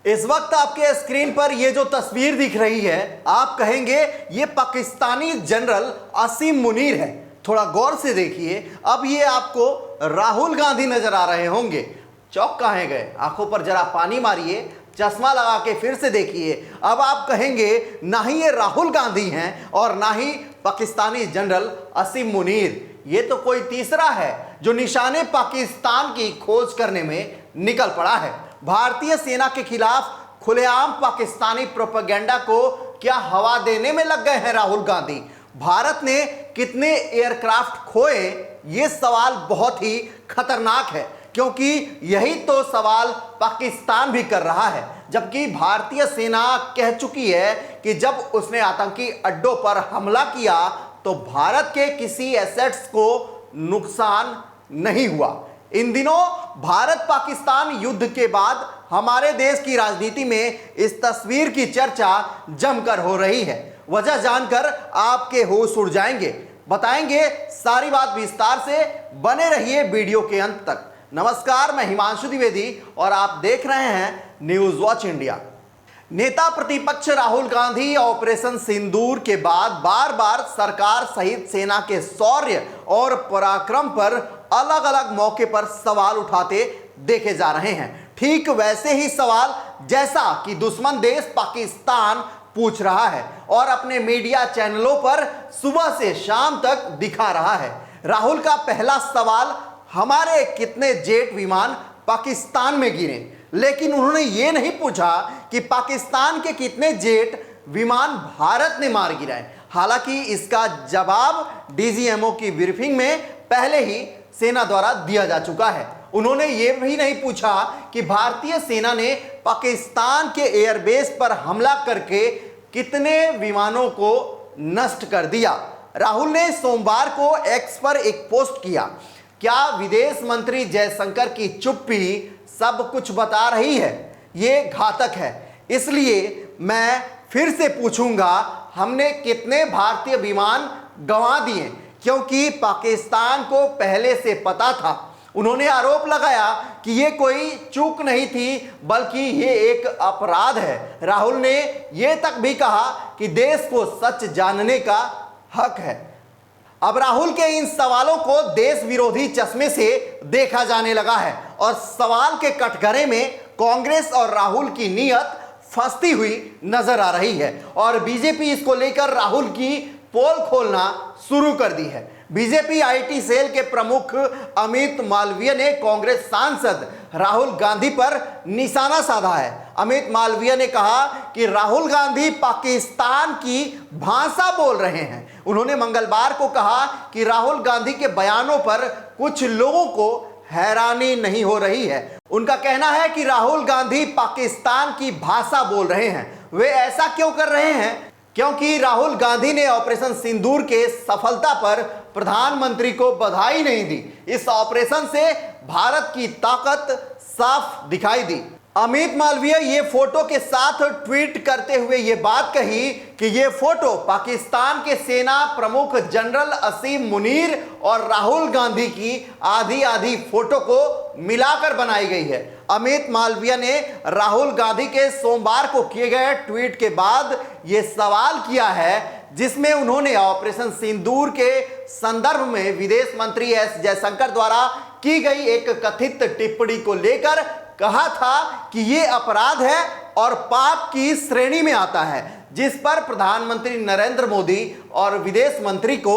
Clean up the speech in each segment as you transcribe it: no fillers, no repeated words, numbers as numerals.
इस वक्त आपके स्क्रीन पर ये जो तस्वीर दिख रही है, आप कहेंगे ये पाकिस्तानी जनरल असीम मुनीर है। थोड़ा गौर से देखिए, अब ये आपको राहुल गांधी नजर आ रहे होंगे। चौक कहाँ गए? आंखों पर जरा पानी मारिए, चश्मा लगा के फिर से देखिए। अब आप कहेंगे ना ही ये राहुल गांधी हैं और ना ही पाकिस्तानी जनरल असीम मुनीर, ये तो कोई तीसरा है जो निशाने पाकिस्तान की खोज करने में निकल पड़ा है। भारतीय सेना के खिलाफ खुलेआम पाकिस्तानी प्रोपेगेंडा को क्या हवा देने में लग गए हैं राहुल गांधी? भारत ने कितने एयरक्राफ्ट खोए, ये सवाल बहुत ही खतरनाक है, क्योंकि यही तो सवाल पाकिस्तान भी कर रहा है। जबकि भारतीय सेना कह चुकी है कि जब उसने आतंकी अड्डों पर हमला किया तो भारत के किसी एसेट्स को नुकसान नहीं हुआ। इन दिनों भारत पाकिस्तान युद्ध के बाद हमारे देश की राजनीति में इस तस्वीर की चर्चा जमकर हो रही है। वजह जानकर आपके होश उड़ जाएंगे। बताएंगे सारी बात विस्तार से, बने रहिए वीडियो के अंत तक। नमस्कार, मैं हिमांशु द्विवेदी और आप देख रहे हैं न्यूज वॉच इंडिया। नेता प्रतिपक्ष राहुल गांधी ऑपरेशन सिंदूर के बाद बार बार सरकार सहित सेना के शौर्य और पराक्रम पर अलग अलग मौके पर सवाल उठाते देखे जा रहे हैं। ठीक वैसे ही सवाल जैसा कि दुश्मन देश पाकिस्तान पूछ रहा है और अपने मीडिया चैनलों पर सुबह से शाम तक दिखा रहा है। राहुल का पहला सवाल, हमारे कितने जेट विमान पाकिस्तान में गिरे, लेकिन उन्होंने ये नहीं पूछा कि पाकिस्तान के कितने जेट विमान भारत ने मार गिराए। हालांकि इसका जवाब डीजीएमओ की ब्रीफिंग में पहले ही सेना द्वारा दिया जा चुका है। उन्होंने ये भी नहीं पूछा कि भारतीय सेना ने पाकिस्तान के एयरबेस पर हमला करके कितने विमानों को नष्ट कर दिया। राहुल ने सोमवार को एक्स पर एक पोस्ट किया, क्या विदेश मंत्री जयशंकर की चुप्पी सब कुछ बता रही है? ये घातक है, इसलिए मैं फिर से पूछूंगा, हमने कितने भारतीय विमान गंवा दिए? क्योंकि पाकिस्तान को पहले से पता था। उन्होंने आरोप लगाया कि ये कोई चूक नहीं थी, बल्कि ये एक अपराध है। राहुल ने ये तक भी कहा कि देश को सच जानने का हक है। अब राहुल के इन सवालों को देश विरोधी चश्मे से देखा जाने लगा है और सवाल के कटघरे में कांग्रेस और राहुल की नीयत फंसती हुई नजर आ रही है और बीजेपी इसको लेकर राहुल की पोल खोलना शुरू कर दी है। बीजेपी आईटी सेल के प्रमुख अमित मालवीय ने कांग्रेस सांसद राहुल गांधी पर निशाना साधा है। अमित मालवीय ने कहा कि राहुल गांधी पाकिस्तान की भाषा बोल रहे हैं। उन्होंने मंगलवार को कहा कि राहुल गांधी के बयानों पर कुछ लोगों को हैरानी नहीं हो रही है। उनका कहना है कि राहुल गांधी पाकिस्तान की भाषा बोल रहे हैं। वे ऐसा क्यों कर रहे हैं? क्योंकि राहुल गांधी ने ऑपरेशन सिंदूर के सफलता पर प्रधानमंत्री को बधाई नहीं दी। इस ऑपरेशन से भारत की ताकत साफ दिखाई दी। अमित मालवीय ये फोटो के साथ ट्वीट करते हुए ये बात कही कि ये फोटो पाकिस्तान के सेना प्रमुख जनरल असीम मुनीर और राहुल गांधी की आधी आधी फोटो को मिलाकर बनाई गई है। अमित मालवीय ने राहुल गांधी के सोमवार को किए गए ट्वीट के बाद ये सवाल किया है, जिसमें उन्होंने ऑपरेशन सिंदूर के संदर्भ में विदेश मंत्री एस जयशंकर द्वारा की गई एक कथित टिप्पणी को लेकर कहा था कि ये अपराध है और पाप की श्रेणी में आता है, जिस पर प्रधानमंत्री नरेंद्र मोदी और विदेश मंत्री को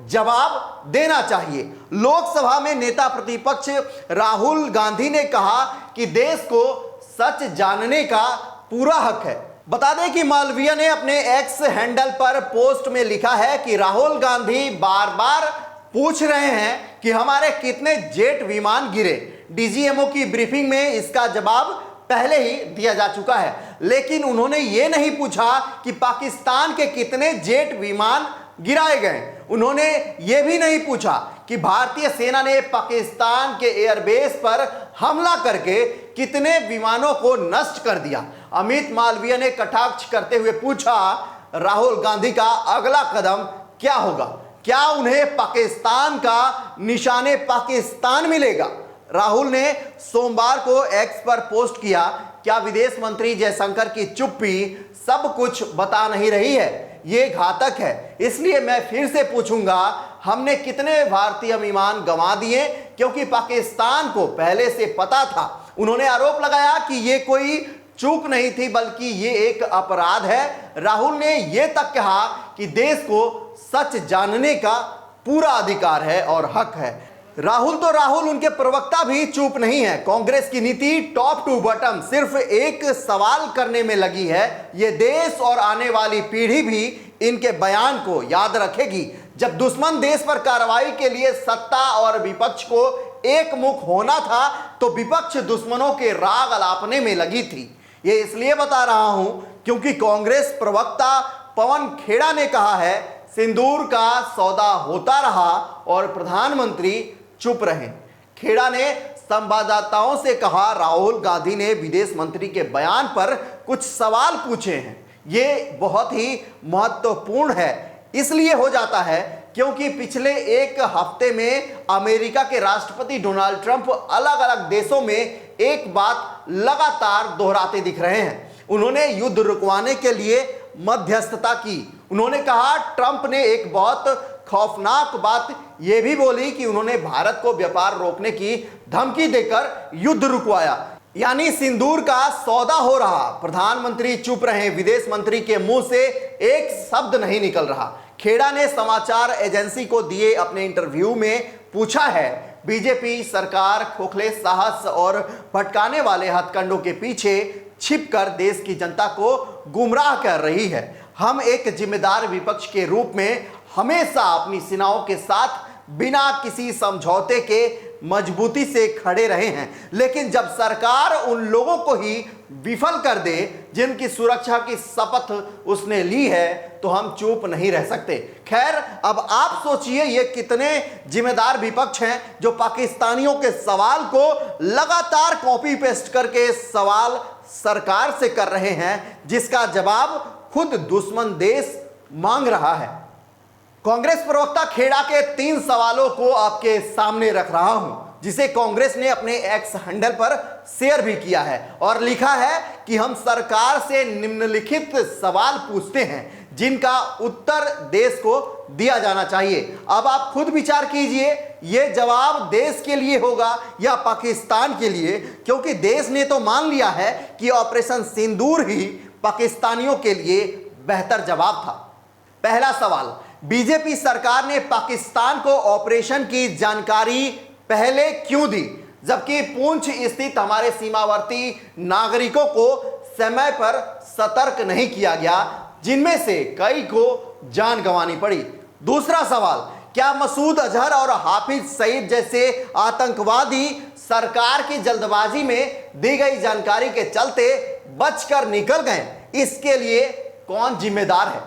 जवाब देना चाहिए। लोकसभा में नेता प्रतिपक्ष राहुल गांधी ने कहा कि देश को सच जानने का पूरा हक है। बता दें कि मालवीय ने अपने एक्स हैंडल पर पोस्ट में लिखा है कि राहुल गांधी बार बार पूछ रहे हैं कि हमारे कितने जेट विमान गिरे। डीजीएमओ की ब्रीफिंग में इसका जवाब पहले ही दिया जा चुका है, लेकिन उन्होंने ये नहीं पूछा कि पाकिस्तान के कितने जेट विमान गिराए गए। उन्होंने ये भी नहीं पूछा कि भारतीय सेना ने पाकिस्तान के एयरबेस पर हमला करके कितने विमानों को नष्ट कर दिया। अमित मालवीय ने कटाक्ष करते हुए पूछा, राहुल गांधी का अगला कदम क्या होगा? क्या उन्हें पाकिस्तान का निशाने पाकिस्तान मिलेगा? राहुल ने सोमवार को एक्स पर पोस्ट किया, क्या विदेश मंत्री जयशंकर की चुप्पी सब कुछ बता नहीं रही है? ये घातक है। इसलिए मैं फिर से पूछूंगा, हमने कितने भारतीय विमान गंवा दिए? क्योंकि पाकिस्तान को पहले से पता था। उन्होंने आरोप लगाया कि ये कोई चूक नहीं थी बल्कि ये एक अपराध है। राहुल ने यह तक कहा कि देश को सच जानने का पूरा अधिकार है और हक है। राहुल तो राहुल, उनके प्रवक्ता भी चुप नहीं है। कांग्रेस की नीति टॉप टू बॉटम सिर्फ एक सवाल करने में लगी है। ये देश और आने वाली पीढ़ी भी इनके बयान को याद रखेगी। जब दुश्मन देश पर कार्रवाई के लिए सत्ता और विपक्ष को एक मुख होना था तो विपक्ष दुश्मनों के राग अलापने में लगी थी। ये इसलिए बता रहा हूं क्योंकि कांग्रेस प्रवक्ता पवन खेड़ा ने कहा है, सिंदूर का सौदा होता रहा और प्रधानमंत्री चुप रहे। खेड़ा ने संवाददाताओं से कहा, राहुल गांधी ने विदेश मंत्री के बयान पर कुछ सवाल पूछे हैं। ये बहुत ही महत्वपूर्ण है। इसलिए हो जाता है क्योंकि पिछले एक हफ्ते में अमेरिका के राष्ट्रपति डोनाल्ड ट्रंप अलग अलग देशों में एक बात लगातार दोहराते दिख रहे हैं। उन्होंने युद्ध रुकवाने के लिए मध्यस्थता की। उन्होंने कहा, ट्रंप ने एक बहुत खौफनाक बात यह भी बोली कि उन्होंने भारत को व्यापार रोकने की धमकी देकर युद्ध रुकवाया, यानी सिंदूर का सौदा हो रहा। प्रधानमंत्री चुप रहे, विदेश मंत्री के मुंह से एक शब्द नहीं निकल रहा। खेड़ा ने समाचार एजेंसी को दिए अपने इंटरव्यू में पूछा है, बीजेपी सरकार खोखले साहस और भटकाने वाले हथकंडों के पीछे छिपकर देश की जनता को गुमराह कर रही है। हम एक जिम्मेदार विपक्ष के रूप में हमेशा अपनी सेनाओं के साथ बिना किसी समझौते के मजबूती से खड़े रहे हैं, लेकिन जब सरकार उन लोगों को ही विफल कर दे जिनकी सुरक्षा की शपथ उसने ली है तो हम चुप नहीं रह सकते। खैर, अब आप सोचिए ये कितने जिम्मेदार विपक्ष हैं जो पाकिस्तानियों के सवाल को लगातार कॉपी पेस्ट करके सवाल सरकार से कर रहे हैं, जिसका जवाब खुद दुश्मन देश मांग रहा है। कांग्रेस प्रवक्ता खेड़ा के 3 सवालों को आपके सामने रख रहा हूं, जिसे कांग्रेस ने अपने एक्स हैंडल पर शेयर भी किया है और लिखा है कि हम सरकार से निम्नलिखित सवाल पूछते हैं जिनका उत्तर देश को दिया जाना चाहिए। अब आप खुद विचार कीजिए, यह जवाब देश के लिए होगा या पाकिस्तान के लिए, क्योंकि देश ने तो मान लिया है कि ऑपरेशन सिंदूर ही पाकिस्तानियों के लिए बेहतर जवाब था। पहला सवाल, बीजेपी सरकार ने पाकिस्तान को ऑपरेशन की जानकारी पहले क्यों दी, जबकि पुंछ स्थित हमारे सीमावर्ती नागरिकों को समय पर सतर्क नहीं किया गया, जिनमें से कई को जान गंवानी पड़ी। दूसरा सवाल, क्या मसूद अजहर और हाफिज सईद जैसे आतंकवादी सरकार की जल्दबाजी में दी गई जानकारी के चलते बचकर निकल गए? इसके लिए कौन जिम्मेदार है?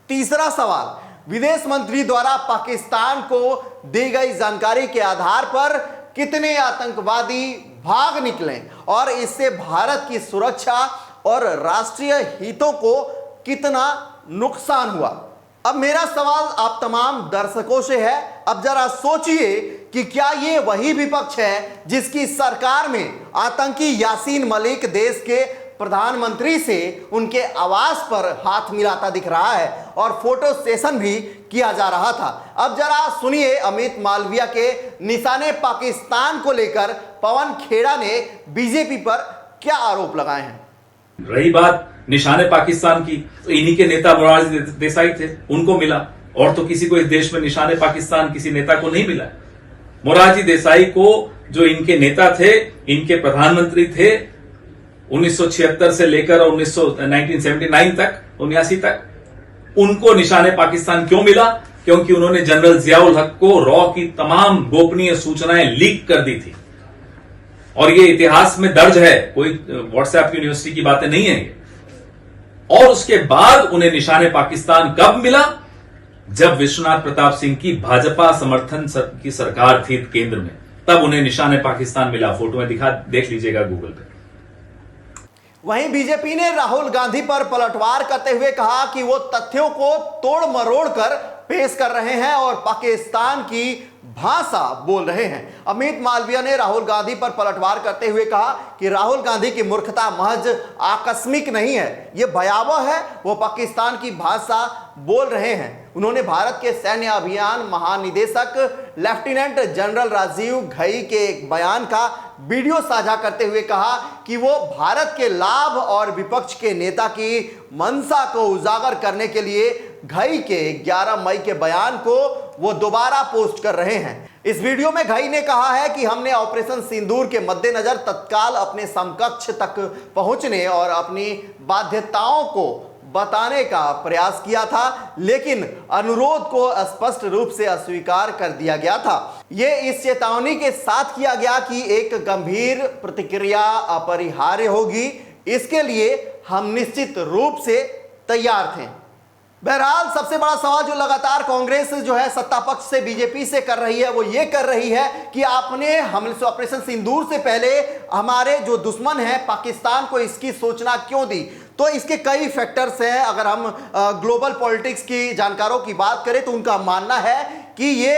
तीसरा सवाल, विदेश मंत्री द्वारा पाकिस्तान को दी गई जानकारी के आधार पर कितने आतंकवादी भाग निकले और इससे भारत की सुरक्षा और राष्ट्रीय हितों को कितना नुकसान हुआ? अब मेरा सवाल आप तमाम दर्शकों से है, अब जरा सोचिए कि क्या ये वही विपक्ष है जिसकी सरकार में आतंकी यासीन मलिक देश के प्रधानमंत्री से उनके आवास पर हाथ मिलाता दिख रहा है और फोटो सेशन भी किया जा रहा था? अब जरा सुनिए अमित मालविया के निशाने पाकिस्तान को लेकर पवन खेड़ा ने बीजेपी पर क्या आरोप लगाए हैं। रही बात निशाने पाकिस्तान की, तो इन्हीं के नेता मोरारजी देसाई थे, उनको मिला, और तो किसी को इस देश में निशाने पाकिस्तान किसी नेता को नहीं मिला। मोरारजी देसाई को, जो इनके नेता थे, इनके प्रधानमंत्री थे 1976 से लेकर 1979 तक 79 तक, उनको निशाने पाकिस्तान क्यों मिला? क्योंकि उन्होंने जनरल जियाउल हक को रॉ की तमाम गोपनीय सूचनाएं लीक कर दी थी, और ये इतिहास में दर्ज है, कोई व्हाट्सएप यूनिवर्सिटी की बातें नहीं है। और उसके बाद उन्हें निशाने पाकिस्तान कब मिला? जब विश्वनाथ प्रताप सिंह की भाजपा समर्थन की सरकार थी केंद्र में, तब उन्हें निशाने पाकिस्तान मिला। फोटो में देख लीजिएगा गूगल पे। वहीं बीजेपी ने राहुल गांधी पर पलटवार करते हुए कहा कि वो तथ्यों को तोड़ मरोड़ कर पेश कर रहे हैं और पाकिस्तान की भाषा बोल रहे हैं। अमित मालवीय ने राहुल गांधी पर पलटवार करते हुए कहा कि राहुल गांधी की मूर्खता महज आकस्मिक नहीं है, यह भयावह है, वो पाकिस्तान की भाषा बोल रहे हैं। उन्होंने भारत के सैन्य अभियान महानिदेशक लेफ्टिनेंट जनरल राजीव घई के एक बयान का वीडियो साझा करते हुए कहा कि वो भारत के लाभ और विपक्ष के नेता की मंशा को उजागर करने के लिए घई के 11 मई के बयान को वो दोबारा पोस्ट कर रहे हैं। इस वीडियो में घई ने कहा है कि हमने ऑपरेशन सिंदूर के मद्देनजर तत्काल अपने समकक्ष तक पहुंचने और अपनी बाध्यताओं को बताने का प्रयास किया था, लेकिन अनुरोध को स्पष्ट रूप से अस्वीकार कर दिया गया था। यह इस चेतावनी के साथ किया गया कि एक गंभीर प्रतिक्रिया अपरिहार्य होगी, इसके लिए हम निश्चित रूप से तैयार थे। बहरहाल सबसे बड़ा सवाल जो लगातार कांग्रेस जो है सत्ता पक्ष से बीजेपी से कर रही है वो ये कर रही है कि आपने हमले से ऑपरेशन सिंदूर से पहले हमारे जो दुश्मन है पाकिस्तान को इसकी सूचना क्यों दी। तो इसके कई फैक्टर्स हैं। अगर हम ग्लोबल पॉलिटिक्स की जानकारों की बात करें तो उनका मानना है कि ये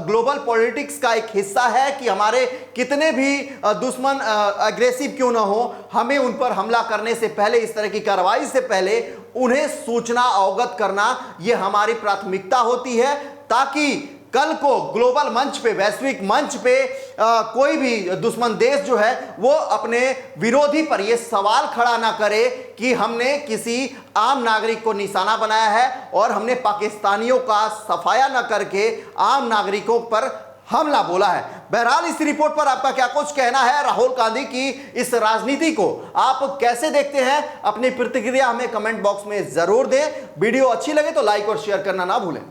ग्लोबल पॉलिटिक्स का एक हिस्सा है कि हमारे कितने भी दुश्मन अग्रेसिव क्यों ना हो, हमें उन पर हमला करने से पहले, इस तरह की कार्रवाई से पहले उन्हें सूचना अवगत करना ये हमारी प्राथमिकता होती है, ताकि कल को ग्लोबल मंच पे, वैश्विक मंच पे कोई भी दुश्मन देश जो है वो अपने विरोधी पर ये सवाल खड़ा ना करे कि हमने किसी आम नागरिक को निशाना बनाया है और हमने पाकिस्तानियों का सफाया न करके आम नागरिकों पर हमला बोला है। बहरहाल इस रिपोर्ट पर आपका क्या कुछ कहना है? राहुल गांधी की इस राजनीति को आप कैसे देखते हैं? अपनी प्रतिक्रिया हमें कमेंट बॉक्स में जरूर दें। वीडियो अच्छी लगे तो लाइक और शेयर करना ना भूलें।